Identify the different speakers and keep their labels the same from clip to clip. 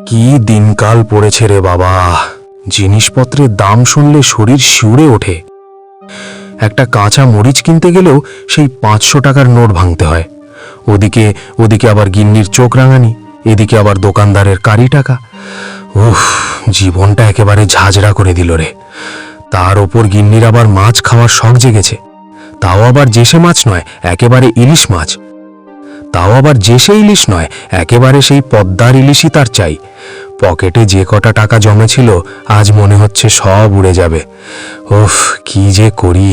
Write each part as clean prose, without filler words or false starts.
Speaker 1: কি দিনকাল পড়েছে রে বাবা! জিনিসপত্রের দাম শুনলে শরীর শিউরে ওঠে। একটা কাঁচা মরিচ কিনতে গেলেও সেই 500 টাকার নোট ভাঙতে হয়। ওদিকে আবার গিন্নির চোখ রাঙানি, এদিকে আবার দোকানদারের কারি টাকা। উফ, জীবনটা একেবারে ঝাঁঝরা করে দিল রে। তার ওপর গিন্নির আবার মাছ খাওয়ার শখ জেগেছে। তাও আবার জেসে মাছ নয়, একেবারে ইলিশ মাছ। তাও আবার জেসে ইলিশ নয়, একেবারে সেই পদ্মার ইলিশই তার চাই। পকেটে যে কটা টাকা জমেছিল আজ মনে হচ্ছে সব উড়ে যাবে। উফ, কি যে করি!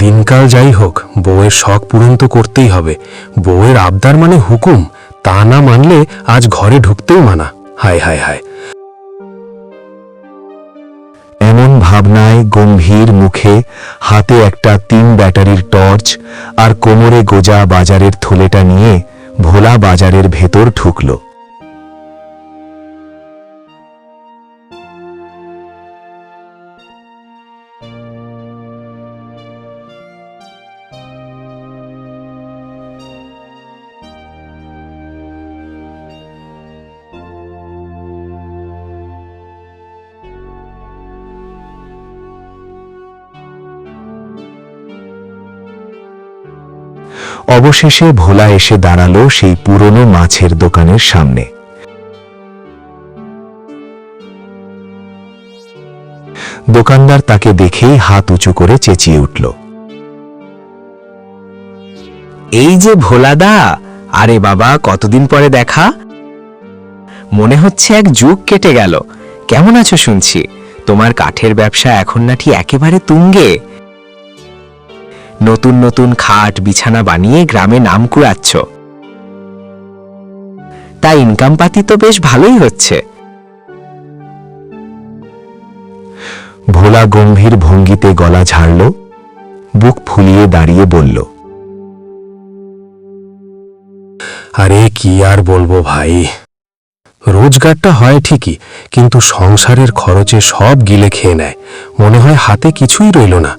Speaker 1: দিনকাল যাই হোক, বউয়ের শখ পূরণ তো করতেই হবে। বউয়ের আবদার মানে হুকুম, তা না মানলে আজ ঘরে ঢুকতেই মানা। হায় হায় হায়!
Speaker 2: এমন ভাবনায় গম্ভীর মুখে, হাতে একটা 3 ব্যাটারির টর্চ আর কোমরে গোজা বাজারের থলেটা নিয়ে ভোলা বাজারের ভেতর ঢুকল। অবশেষে ভোলা এসে দাঁড়ালো সেই পুরনো মাছের দোকানের সামনে। দোকানদার তাকে দেখেই হাত উঁচু করে চেঁচিয়ে উঠল,
Speaker 3: এই যে ভোলাদা! আরে বাবা, কতদিন পরে দেখা! মনে হচ্ছে এক যুগ কেটে গেল। কেমন আছো শুনছি? তোমার কাঠের ব্যবসা এখন নাকি একেবারে তুঙ্গে। নতুন নতুন খাট বিছানা বানিয়ে গ্রামে নাম কুড়াচ্ছ। তাই ইনকাম পাতি তো বেশ ভালোই হচ্ছে।
Speaker 2: ভোলা গম্ভীর ভঙ্গিতে গলা ঝাড়ল, বুক ফুলিয়ে দাঁড়িয়ে বলল,
Speaker 1: আরে কি আর বলবো ভাই, রোজগারটা হয় ঠিকই, কিন্তু সংসারের খরচে সব গিলে খেয়ে নেয়। মনে হয় হাতে কিছুই রইল না।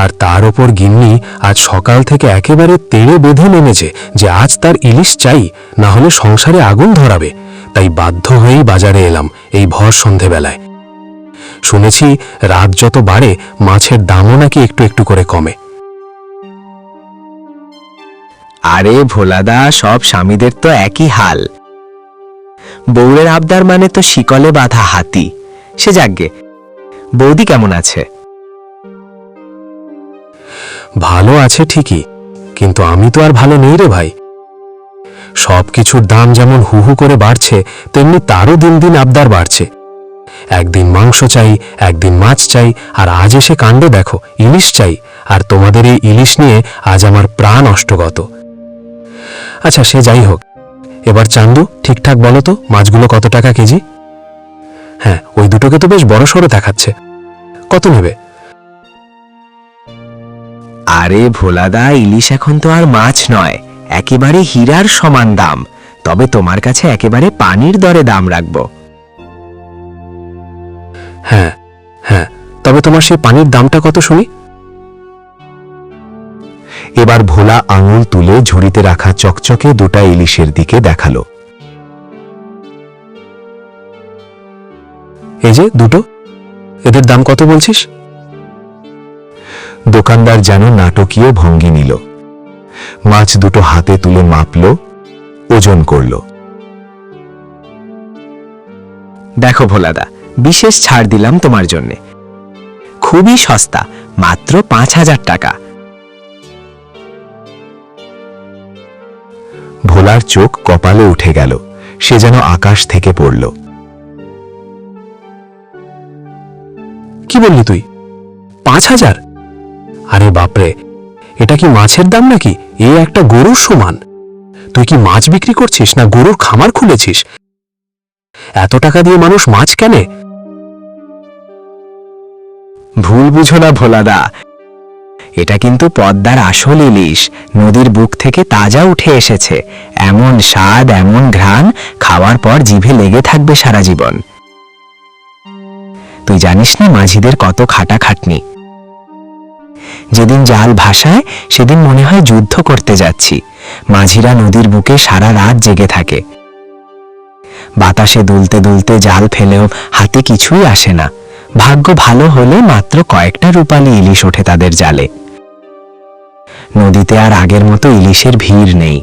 Speaker 1: আর তার ওপর গিন্নি আজ সকাল থেকে একেবারে তেড়ে বেঁধে নেমেছে যে আজ তার ইলিশ চাই, না হলে সংসারে আগুন ধরাবে। তাই বাধ্য হয়েই বাজারে এলাম এই ভর সন্ধেবেলায়। শুনেছি রাত যত বাড়ে মাছের দামও নাকি একটু একটু করে কমে।
Speaker 3: আরে ভোলাদা, সব স্বামীদের তো একই হাল। বউয়ের আবদার মানে তো শিকলে বাঁধা হাতি। সে যাকগে, বৌদি কেমন আছে?
Speaker 1: ভালো আছে ঠিকই, কিন্তু আমি তো আর ভালো নেই রে ভাই। সব কিছুর দাম যেমন হু হু করে বাড়ছে, তেমনি তারও দিন দিন আবদার বাড়ছে। একদিন মাংস চাই, একদিন মাছ চাই, আর আজ এসে কাণ্ড দেখো, ইলিশ চাই। আর তোমাদের এই ইলিশ নিয়ে আজ আমার প্রাণ অষ্টগত। আচ্ছা, সে যাই হোক, এবার চান্দু ঠিকঠাক বলো তো, মাছগুলো কত টাকা কেজি? হ্যাঁ, ওই দুটোকে তো বেশ বড়সড় দেখাচ্ছে। কত নেবে?
Speaker 3: আরে ভোলাদা, ইলিশ এখন তো আর মাছ নয়, একেবারে হীরার সমান দাম। তবে তোমার কাছে একেবারে পানির দরে দাম রাখবো।
Speaker 1: হ্যাঁ হ্যাঁ, তবে তোমার সেই পানির দামটা কত শুনি?
Speaker 2: এবার ভোলা আঙুল তুলে ঝুড়িতে রাখা চকচকে 2টা ইলিশের দিকে দেখালো।
Speaker 1: এই যে দুটো, এদের দাম কত বলছিস?
Speaker 2: দোকানদার যেন নাটকীয় ভঙ্গি নিল। মাছ দুটো হাতে তুলে মাপল, ওজন করল।
Speaker 3: দেখো ভোলাদা, বিশেষ ছাড় দিলাম তোমার জন্যে। খুবই সস্তা, মাত্র 5000 টাকা।
Speaker 2: ভোলার চোখ কপালে উঠে গেল, সে যেন আকাশ থেকে পড়ল।
Speaker 1: কি বললি তুই? 5000? আরে বাপরে, এটা কি মাছের দাম নাকি? এ একটা গরুর সমান। তুই কি মাছ বিক্রি করছিস না গরুর খামার খুলেছিস? এত টাকা দিয়ে মানুষ মাছ কেনে?
Speaker 3: ভুল বুঝো না ভোলাদা, এটা কিন্তু পদ্মার আসল ইলিশ। নদীর বুক থেকে তাজা উঠে এসেছে। এমন স্বাদ, এমন ঘ্রাণ, খাওয়ার পর জিভে লেগে থাকবে সারা জীবন। তুই জানিস না মাঝিদের কত খাটাখাটনি। যেদিন জাল ভাসায় সেদিন মনে হয় যুদ্ধ করতে যাচ্ছি। মাঝিরা নদীর বুকে সারা রাত জেগে থাকে। বাতাসে দুলতে দুলতে জাল ফেলেও হাতে কিছুই আসে না। ভাগ্য ভালো হলে মাত্র কয়েকটা রূপালী ইলিশ ওঠে তাদের জালে। নদীতে আর আগের মতো ইলিশের ভিড় নেই।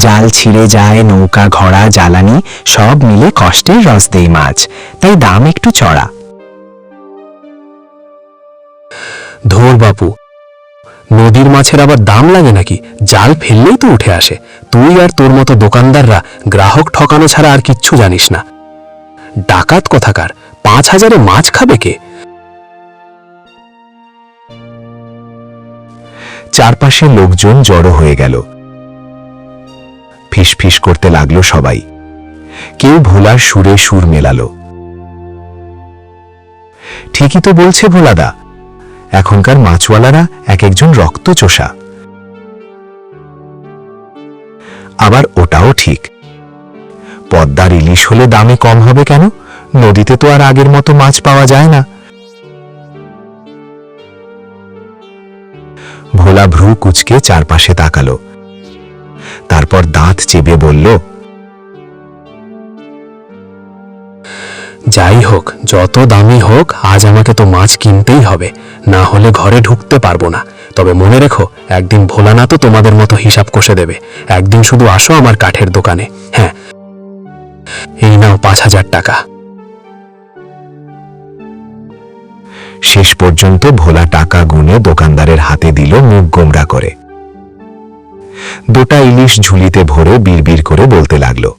Speaker 3: জাল ছিঁড়ে যায়, নৌকা, ঘোড়া, জ্বালানি সব মিলে কষ্টের রসদেই মাছ, তাই দাম একটু চড়া।
Speaker 1: ধুর বাপু, নদীর মাছের আবার দাম লাগে নাকি? জাল ফেললেই তো উঠে আসে। তুই আর তোর মতো দোকানদাররা গ্রাহক ঠকানো ছাড়া আর কিচ্ছু জানিস না। ডাকাত কথাকার, 5,000-এ মাছ খাবে কে?
Speaker 2: চারপাশে লোকজন জড়ো হয়ে গেল। ফিসফিস করতে লাগলো সবাই। কেউ ভোলার সুরে সুর মেলালো। ঠিকই তো বলছে ভোলাদা, এখনকার মাছওয়ালারা এক একজন রক্তচোষা। আবার ওটাও ঠিক, পদ্মার ইলিশ হলে দামে কম হবে কেন? নদীতে তো আর আগের মতো মাছ পাওয়া যায় না। ভোলা ভ্রু কুচকে চারপাশে তাকালো, তারপর দাঁত চেপে বলল,
Speaker 1: যাই হোক, যত দামি হোক, আজ আমাকে তো মাছ কিনতেই হবে, না হলে ঘরে ঢুকতে পারবো না। তবে মনে রেখো, একদিন ভোলানাথও তোমাদের মতো হিসাব কষে দেবে। একদিন শুধু আসো আমার কাঠের দোকানে। হ্যাঁ, এই নাও 5,000 টাকা।
Speaker 2: শেষ পর্যন্ত ভোলা টাকা গুনে দোকানদারের হাতে দিল মুখ গোমরা করে। দুটা ইলিশ ঝুলিতে ভরে বিড়বিড় করে বলতে লাগলো,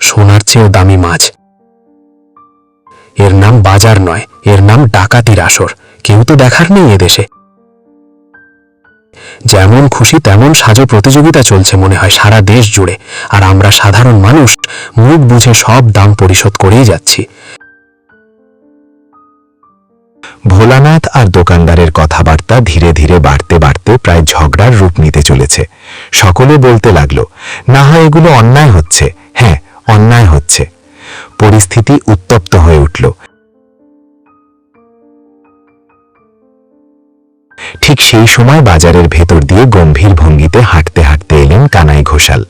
Speaker 1: সোনার চেয়েও দামি মাছ। এর নাম বাজার নয়, এর নাম ডাকাতির আসর। কেউ তো দেখার নেই এদেশে। যেমন খুশি তেমন সাজো প্রতিযোগিতা চলছে মনে হয় সারা দেশ জুড়ে, আর আমরা সাধারণ মানুষ মুখ বুঝে সব দাম পরিশোধ করেই যাচ্ছি।
Speaker 2: ভোলানাথ আর দোকানদারের কথাবার্তা ধীরে ধীরে বাড়তে বাড়তে প্রায় ঝগড়ার রূপ নিতে চলেছে। সকলে বলতে লাগলো, না হয় এগুলো অন্যায় হচ্ছে। হ্যাঁ, অন্যায় হচ্ছে। পরিস্থিতি উত্তপ্ত হয়ে উঠল। ঠিক সেই সময় বাজারের ভেতর দিয়ে গম্ভীর ভঙ্গিতে হাঁটতে হাঁটতে এলেন কানাই ঘোষাল।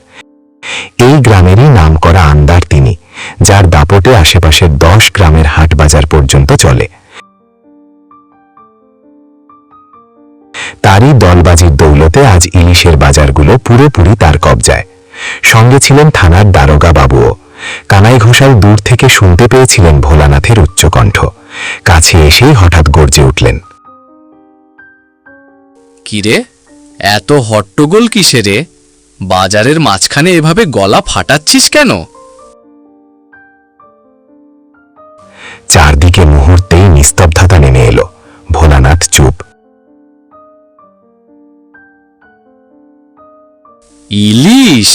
Speaker 2: এই গ্রামেরই নামকরা আন্দার তিনি, যার দাপটে আশেপাশের 10 গ্রামের হাট বাজার পর্যন্ত চলে। তারই দলবাজির দৌলতে আজ ইলিশের বাজারগুলো পুরোপুরি তার কবজায়। সঙ্গে ছিলেন থানার দারোগা বাবুও। কানাই ঘোষাল দূর থেকে শুনতে পেয়েছিলেন ভোলানাথের উচ্চকণ্ঠ। কাছে এসেই হঠাৎ গর্জে উঠলেন,
Speaker 4: কিরে, এত হট্টগোল কিসে রে? বাজারের মাঝখানে এভাবে গলা ফাটাচ্ছিস কেন?
Speaker 2: চারদিকে মুহূর্তেই নিস্তব্ধতা নেমে এলো। ভোলানাথ চুপ।
Speaker 4: ইলিশ?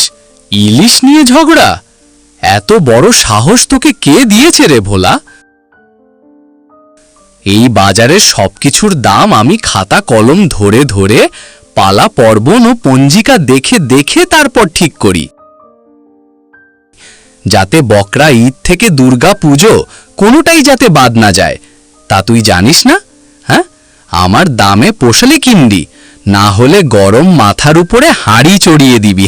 Speaker 4: ইলিশ নিয়ে ঝগড়া? এত বড় সাহস তোকে কে দিয়েছে রে ভোলা? এই বাজারের সবকিছুর দাম আমি খাতা কলম ধরে ধরে পালা পর্বণ ও পঞ্জিকা দেখে দেখে তারপর ঠিক করি, যাতে বকরা ঈদ থেকে দুর্গা পুজো কোনোটাই যাতে বাদ না যায়। তা তুই জানিস না? হ্যাঁ, আমার দামে পোষালে কিনবি, না হলে গরম মাথার উপরে হাঁড়ি চড়িয়ে দিবি।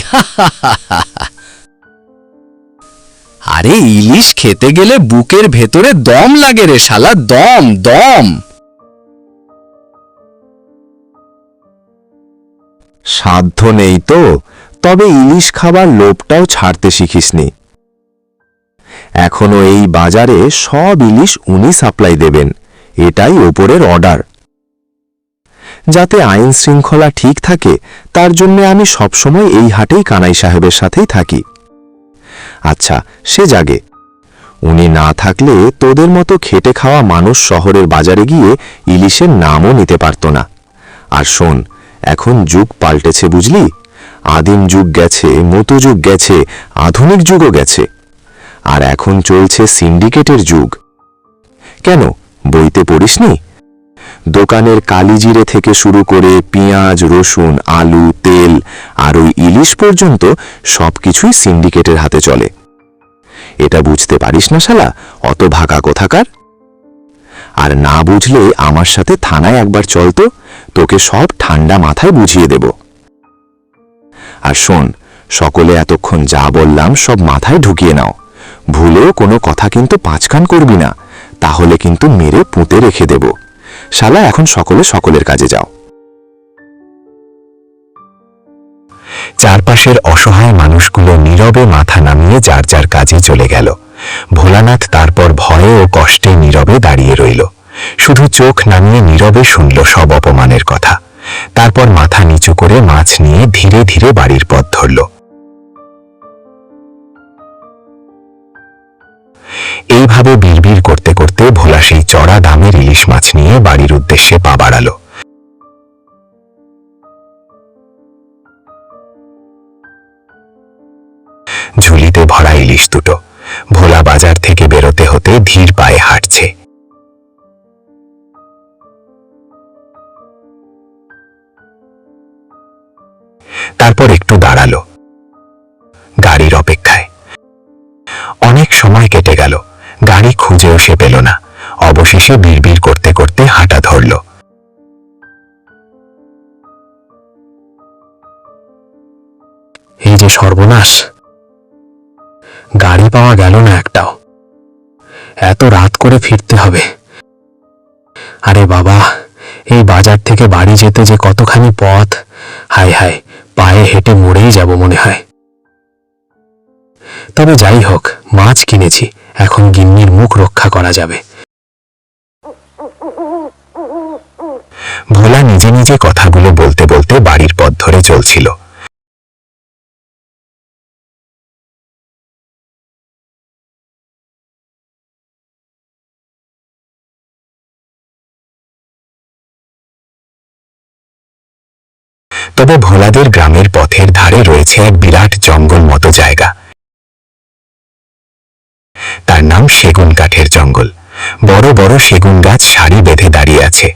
Speaker 4: আরে ইলিশ খেতে গেলে বুকের ভেতরে দম লাগে রে শালা, দম দম।
Speaker 2: সাধ্য নেই তো, তবে ইলিশ খাবার লোভটাও ছাড়তে শিখিসনি। এখনো এই বাজারে সব ইলিশ উনি সাপ্লাই দেবেন, এটাই ওপরের অর্ডার। যাতে আইন শৃঙ্খলা ঠিক থাকে তার জন্য আমি সবসময় এই হাটেই কানাই সাহেবের সাথেই থাকি। আচ্ছা, সে জাগে। উনি না থাকলে তোদের মতো খেটে খাওয়া মানুষ শহরের বাজারে গিয়ে ইলিশের নামও নিতে পারত না। আর শোন, এখন যুগ পাল্টেছে বুঝলি। আদিম যুগ গেছে, মধ্যযুগ গেছে, আধুনিক যুগও গেছে, আর এখন চলছে সিন্ডিকেটের যুগ। কেন, বইতে পড়িসনি? দোকানের কালিজিরে থেকে শুরু করে পেঁয়াজ, রসুন, আলু, তেল আর ওই ইলিশ পর্যন্ত সবকিছুই সিন্ডিকেটের হাতে চলে। এটা বুঝতে পারিস না শালা, অত ভাগা কোথাকার। আর না বুঝলে আমার সাথে থানায় একবার চল তো, তোকে সব ঠান্ডা মাথায় বুঝিয়ে দেব। আর শোন, সকলে এতক্ষণ যা বললাম সব মাথায় ঢুকিয়ে নাও। ভুলেও কোনো কথা কিন্তু পাঁচকান করবি না, তাহলে কিন্তু মেরে পুঁতে রেখে দেব। শালা এখন সকলে সকলের কাজে যাও। চারপাশের অসহায় মানুষগুলো নীরবে মাথা নামিয়ে যার যার কাজে চলে গেল। ভোলানাথ তারপর ভয়ে ও কষ্টে নীরবে দাঁড়িয়ে রইল, শুধু চোখ নামিয়ে নীরবে শুনল সব অপমানের কথা। তারপর মাথা নিচু করে মাছ নিয়ে ধীরে ধীরে বাড়ির পথ ধরল। এইভাবে বিড়বিড় করতে করতে ভোলা সেই চড়া দামের ইলিশ মাছ নিয়ে বাড়ির উদ্দেশ্যে পা বাড়াল। ঝুলিতে ভরা ইলিশ দুটো। ভোলা বাজার থেকে বেরোতে হতে ধীর পায়ে হাঁটছে। তারপর একটু দাঁড়ালো গাড়ির অপেক্ষায়। অনেক সময় কেটে গেল, গাড়ি খুঁজেও সে পেল না। অবশেষে বিড়বিড় করতে করতে হাঁটা ধরল।
Speaker 1: এই যে সর্বনাশ, গাড়ি পাওয়া গেল না একটাও। এত রাত করে ফিরতে হবে। আরে বাবা, এই বাজার থেকে বাড়ি যেতে যে কতখানি পথ! হায় হায়, পায়ে হেঁটে মরেই যাব মনে হয়। তবে যাই হোক, মাছ কিনেছি, এখন গিন্নির মুখ রক্ষা করা যাবে।
Speaker 2: ভোলা নিজে নিজে কথাগুলো বলতে বলতে বাড়ির পথ ধরে চলছিল। তবে ভোলাদের গ্রামের পথের ধারে রয়েছে এক বিরাট জঙ্গল মতো জায়গা। তার নাম সেগুন কাঠের জঙ্গল। বড় বড় সেগুন গাছ সারি বেঁধে দাঁড়িয়ে আছে।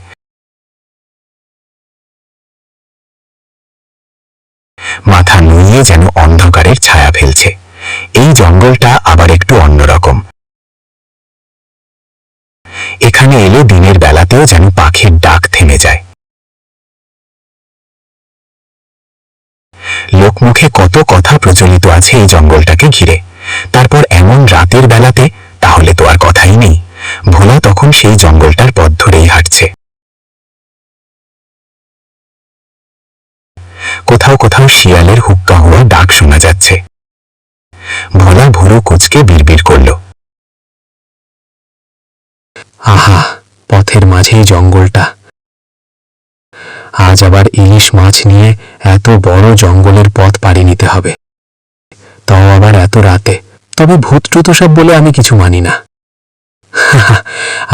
Speaker 2: মাথা নুইয়ে যেন অন্ধকারের ছায়া ফেলছে। এই জঙ্গলটা আবার একটু অন্যরকম। এখানে এলে দিনের বেলাতেও যেন পাখির ডাক থেমে যায়। লোকমুখে কত কথা প্রচলিত আছে এই জঙ্গলটাকে ঘিরে। তারপর এমন রাতের বেলাতে, তাহলে তো আর কথাই নেই। ভোলা তখন সেই জঙ্গলটার পথ ধরেই হাঁটছে। কোথাও কোথাও শিয়ালের হুক্কা হওয়া ডাক শোনা যাচ্ছে। ভোলা ভুরু কুঁচকে বিড়বিড় করল,
Speaker 1: আহা, পথের মাঝেই জঙ্গলটা। আজ আবার ইলিশ মাছ নিয়ে এত বড় জঙ্গলের পথ পাড়ি নিতে হবে, তাও আবার এত রাতে। তবে ভূত টুত সব বলে আমি কিছু মানি না।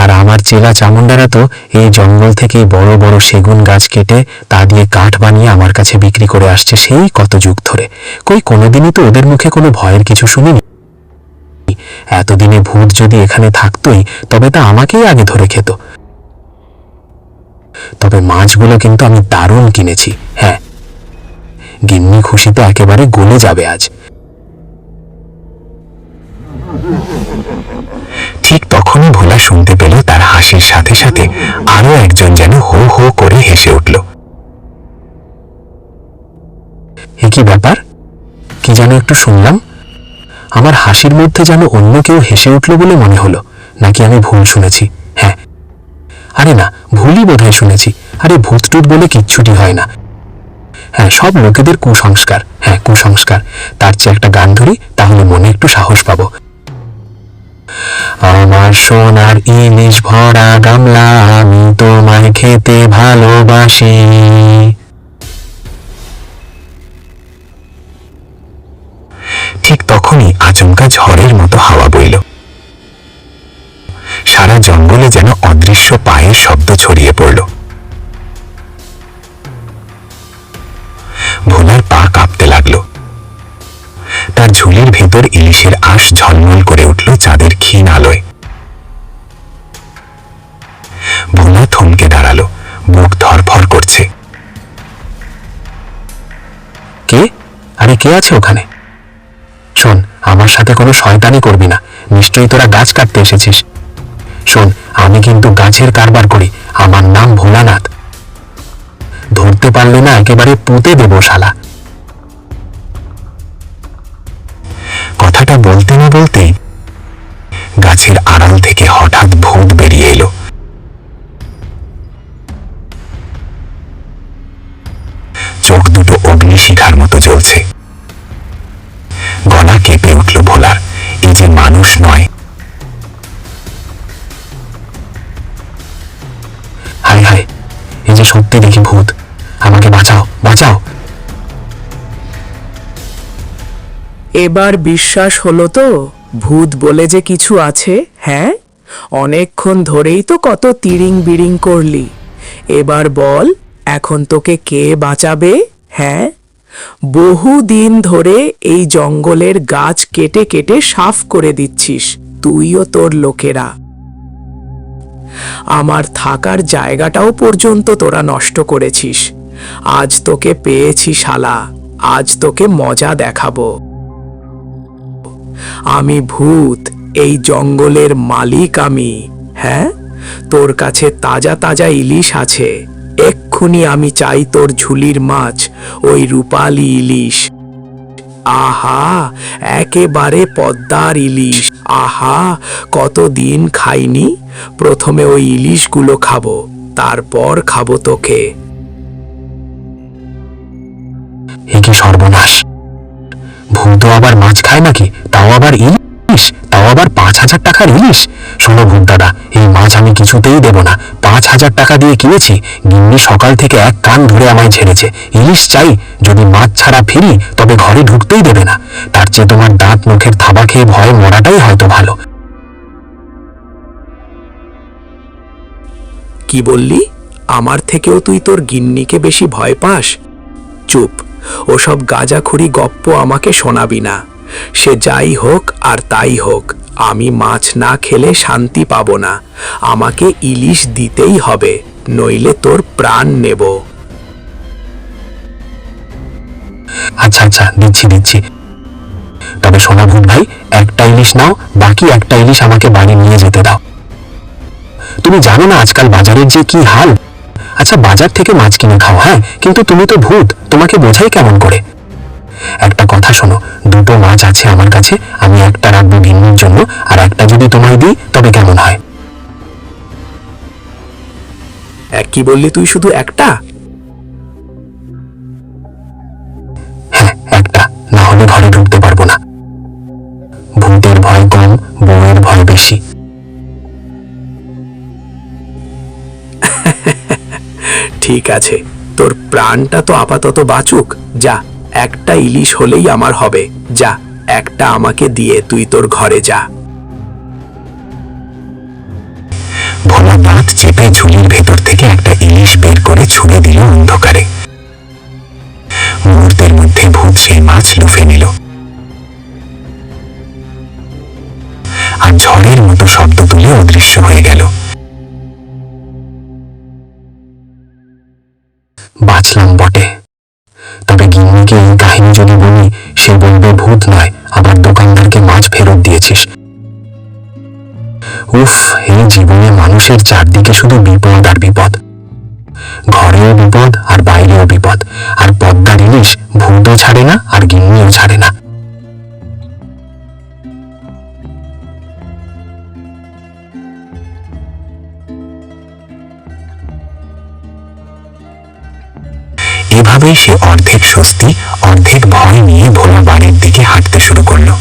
Speaker 1: আর আমার চেলা চামুন্ডারা তো এই জঙ্গল থেকে বড় বড় সেগুন গাছ কেটে তা দিয়ে কাঠ বানিয়ে আমার কাছে বিক্রি করে আসছে সেই কত যুগ ধরে। কই কোনোদিনই তো ওদের মুখে কোনো ভয়ের কিছু শুনিনি। এতদিনে ভূত যদি এখানে থাকতোই, তবে তা আমাকেই আগে ধরে খেত। তবে মাছগুলো কিন্তু আমি দারুণ কিনেছি। হ্যাঁ, গিন্নি খুশি তো একেবারে গলে যাবে আজ।
Speaker 2: ঠিক তখনই ভোলা শুনতে পেল তার হাসির সাথে সাথে আরো একজন যেন হো হো করে হেসে উঠল।
Speaker 1: এ কি ব্যাপার? কি যেন একটু শুনলাম। আমার হাসির মধ্যে যেন অন্য কেউ হেসে উঠল বলে মনে হলো। নাকি আমি ভুল শুনেছি? হ্যাঁ, আরে না, ভুলই বোধহয় শুনেছি। আরে ভূত টুত বলে কিচ্ছুটি হয় না। হ্যাঁ, সব লোকেদের কুসংস্কার। হ্যাঁ, কুসংস্কার। তার চেয়ে একটা গান ধরি, তাহলে মনে একটু সাহস পাবো। আমার সোনার ইলিশ ভরা গামলা, আমি তোমায় খেতে ভালোবাসি।
Speaker 2: ঠিক তখনই আচমকা ঝড়ের মতো হাওয়া বইল। সারা জঙ্গলে যেন অদৃশ্য পায়ের শব্দ ছড়িয়ে পড়ল। ভোলার পা কাঁপতে লাগলো। তার ঝুলির ভেতর ইলিশের আঁশ ঝলমল করে উঠল চাঁদের ক্ষীণ আলোয়। ভোলা থমকে দাঁড়ালো, বুক ধরফর করছে।
Speaker 1: কে? আরে কে আছে ওখানে? শোন, আমার সাথে কোনো শয়তানি করবি না। নিশ্চয়ই তোরা গাছ কাটতে এসেছিস। শোন, আমি কিন্তু গাছের কারবার করি। আমার নাম ভোলানাথ। ধরতে পারলে না একেবারে পুঁতে দেবো শালা।
Speaker 2: কথাটা বলতে না বলতেই গাছের আড়াল থেকে হঠাৎ ভূত বেরিয়ে এলো। চোখ দুটো অগ্নিশিখার মতো জ্বলছে। গলা কেঁপে উঠল ভোলার। এই যে মানুষ নয়। হায় হায়, এই যে সত্যি দেখি ভূত, আমাকে বাঁচাও বাঁচাও।
Speaker 5: এবার বিশ্বাস হলো তো ভূত বলে যে কিছু আছে? হ্যাঁ, অনেকক্ষণ ধরেই তো কত তিরিং বিরিং করলি। এবার বল, এখন তোকে কে বাঁচাবে? হ্যাঁ, বহুদিন ধরে এই জঙ্গলের গাছ কেটে কেটে সাফ করে দিচ্ছিস তুইও তোর লোকেরা। আমার থাকার জায়গাটাও পর্যন্ত তোরা নষ্ট করেছিস। আজ তোকে পেয়েছি শালা, আজ তোকে মজা দেখাবো। আমি ভূত, এই জঙ্গলের মালিক আমি। হ্যাঁ, তোর কাছে তাজা তাজা ইলিশ আছে, এক্ষুনি আমি চাই তোর ঝুলির মাছ, ওই রূপালি ইলিশ। আহা, একেবারে পদ্মার ইলিশ। আহা, কতদিন খাইনি। প্রথমে ওই ইলিশগুলো খাবো, তারপর খাবো তোকে।
Speaker 2: এ কি সর্বনাশ! ভূত আবার মাছ খায় নাকি? তাও আবার ইলিশ, তাও আবার 5,000 টাকার ইলিশ। শোনো ভূত দাদা, এই মাছ আমি কিছুতেই দেব না। 5,000 টাকা দিয়ে কিনেছি। গিন্নি সকাল থেকে এক কান ধরে আমায় ছেড়েছে। ইলিশ চাই, যদি মাছ ছাড়া ফিরি তবে ঘরে ঢুকতেই দেবে না। তার চেয়ে তোমার দাঁত মুখের থাবা খেয়ে ভয়ে মরাটাই হয়তো ভালো।
Speaker 5: কি বললি? আমার থেকেও তুই তোর গিন্নিকে বেশি ভয় পাস? চুপ, ওসব গাঁজাখুরি গপ্প আমাকে শোনাবি না। সে যাই হোক আর তাই হোক, আমি মাছ না খেলে শান্তি পাবো না। আমাকে ইলিশ দিতেই হবে, নইলে তোর প্রাণ নেব।
Speaker 2: আচ্ছা আচ্ছা, দিচ্ছি দিচ্ছি। তবে সোনা ভূত ভাই, একটা ইলিশ নাও, বাকি একটা ইলিশ আমাকে বাড়ি নিয়ে যেতে দাও। তুমি জানো না আজকাল বাজারের যে কি হাল। আচ্ছা, বাজার থেকে মাছ কিনে খাও, হ্যাঁ, কিন্তু তুমি তো ভূত, তোমাকে বোঝাই কেমন করে? একটা কথা শোনো, দুটো মাছ আছে আমার কাছে, আমি একটা রাখবো গিন্নির জন্য, আর একটা যদি তোমায় দিই তবে কেমন হয়?
Speaker 5: কি বললি তুই, শুধু একটা?
Speaker 2: হ্যাঁ, একটা, না হলে ঘরে ঢুকতে পারবো না। ভূতের ভয় কম, বউয়ের ভয় বেশি।
Speaker 5: ঠিক আছে, তোর প্রাণটা তো আপাতত বাঁচুক। যা, একটা ইলিশ হলেই আমার হবে। যা, একটা আমাকে দিয়ে তুই তোর ঘরে যা।
Speaker 2: ভোলা দাঁত চেপে ঝুলির ভেতর থেকে একটা ইলিশ বের করে ছুড়ে দিল অন্ধকারে। মুহূর্তের মধ্যে ভূত সেই মাছ লুফে নিল, আর ঝড়ের মতো শব্দ তুলে অদৃশ্য হয়ে গেল। বাঁচলাম বটে, তবে গিন্নিকে এই কাহিনী যদি বলি, সে বলবে ভূত নয়, আবার দোকানদারকে মাছ ফেরত দিয়েছিস। উফ, এই জীবনে মানুষের চারদিকে শুধু বিপদ আর বিপদ। ঘরেও বিপদ আর বাইরেও বিপদ, আর পদ্মার ইলিশ ভূতও ছাড়ে না আর গিন্নিও ছাড়ে না। এভাবেই সে অর্ধেক স্বস্তি অর্ধেক ভয় নিয়ে ভোলা বাড়ির দিকে হাঁটতে শুরু করলো।